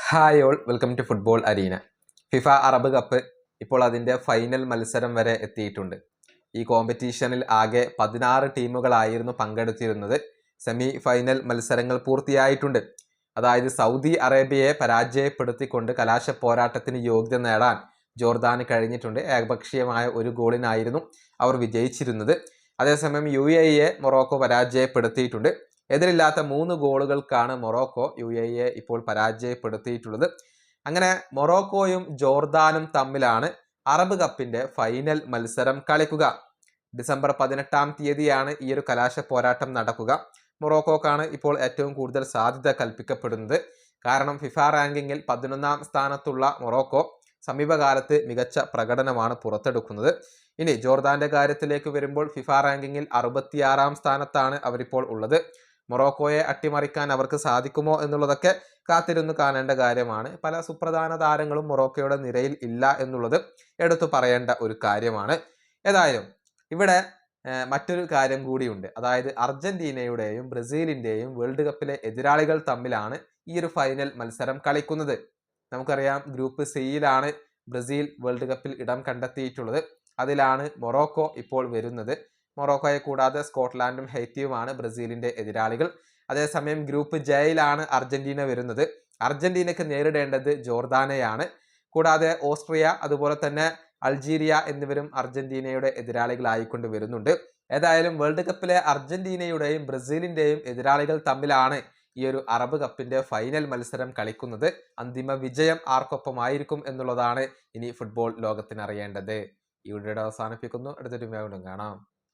Hi all, welcome to football arena. FIFA Arab cup ഇപ്പോൾ അതിൻ്റെ final മത്സരം വരെ എത്തിയിട്ടുണ്ട്. ഈ കോമ്പറ്റീഷനിൽ ആകെ 16 ടീമുകളായിരുന്നു പങ്കെടുത്തിരുന്നത്. സെമി ഫൈനൽ മത്സരങ്ങൾ പൂർത്തിയായിട്ടുണ്ട്. അതായത് സൗദി അറേബ്യയെ പരാജയപ്പെടുത്തിക്കൊണ്ട് കലാശ പോരാട്ടത്തിന് യോഗ്യത നേടാൻ ജോർദാന് കഴിഞ്ഞിട്ടുണ്ട്. ഏകപക്ഷീയമായ ഒരു ഗോളിനായിരുന്നു അവർ വിജയിച്ചിരുന്നത്. അതേസമയം UAE മൊറോക്കോ പരാജയപ്പെടുത്തിയിട്ടുണ്ട്. എതിരില്ലാത്ത 3 ഗോളുകൾക്കാണ് മൊറോക്കോ UAE ഇപ്പോൾ പരാജയപ്പെടുത്തിയിട്ടുള്ളത്. അങ്ങനെ മൊറോക്കോയും ജോർദാനും തമ്മിലാണ് അറബ് കപ്പിന്റെ ഫൈനൽ മത്സരം കളിക്കുക. ഡിസംബർ 18-ാം തീയതിയാണ് ഈ ഒരു കലാശ പോരാട്ടം നടക്കുക. മൊറോക്കോക്കാണ് ഇപ്പോൾ ഏറ്റവും കൂടുതൽ സാധ്യത കൽപ്പിക്കപ്പെടുന്നത്. കാരണം ഫിഫ റാങ്കിങ്ങിൽ 11-ാം സ്ഥാനത്തുള്ള മൊറോക്കോ സമീപകാലത്ത് മികച്ച പ്രകടനമാണ് പുറത്തെടുക്കുന്നത്. ഇനി ജോർദാന്റെ കാര്യത്തിലേക്ക് വരുമ്പോൾ ഫിഫ റാങ്കിങ്ങിൽ 66-ാം സ്ഥാനത്താണ് അവരിപ്പോൾ ഉള്ളത്. മൊറോക്കോയെ അട്ടിമറിക്കാൻ അവർക്ക് സാധിക്കുമോ എന്നുള്ളതൊക്കെ കാത്തിരുന്ന് കാണേണ്ട കാര്യമാണ്. പല സുപ്രധാന താരങ്ങളും മൊറോക്കോയുടെ നിരയിൽ ഇല്ല എന്നുള്ളത് എടുത്തു പറയേണ്ട ഒരു കാര്യമാണ്. ഏതായാലും ഇവിടെ മറ്റൊരു കാര്യം കൂടിയുണ്ട്. അതായത് അർജന്റീനയുടെയും ബ്രസീലിൻ്റെയും വേൾഡ് കപ്പിലെ എതിരാളികൾ തമ്മിലാണ് ഈ ഒരു ഫൈനൽ മത്സരം കളിക്കുന്നത്. നമുക്കറിയാം, ഗ്രൂപ്പ് സിയിലാണ് ബ്രസീൽ വേൾഡ് കപ്പിൽ ഇടം കണ്ടെത്തിയിട്ടുള്ളത്. അതിലാണ് മൊറോക്കോ ഇപ്പോൾ വരുന്നത്. മൊറോക്കോയെ കൂടാതെ സ്കോട്ട്ലാൻഡും ഹെയ്ത്തിയുമാണ് ബ്രസീലിന്റെ എതിരാളികൾ. അതേസമയം ഗ്രൂപ്പ് ജെയിലാണ് അർജന്റീന വരുന്നത്. അർജന്റീനയ്ക്ക് നേരിടേണ്ടത് ജോർദാനെയാണ്. കൂടാതെ ഓസ്ട്രിയ, അതുപോലെ തന്നെ അൾജീരിയ എന്നിവരും അർജന്റീനയുടെ എതിരാളികളായിക്കൊണ്ട് വരുന്നുണ്ട്. ഏതായാലും വേൾഡ് കപ്പിലെ അർജന്റീനയുടെയും ബ്രസീലിന്റെയും എതിരാളികൾ തമ്മിലാണ് ഈ ഒരു അറബ് കപ്പിന്റെ ഫൈനൽ മത്സരം കളിക്കുന്നത്. അന്തിമ വിജയം ആർക്കൊപ്പമായിരിക്കും എന്നുള്ളതാണ് ഇനി ഫുട്ബോൾ ലോകത്തിന് അറിയേണ്ടത്. ഈ വീഡിയോയുടെ അവസാനിപ്പിക്കുന്നു. അടുത്തൊരു വീണ്ടും കാണാം.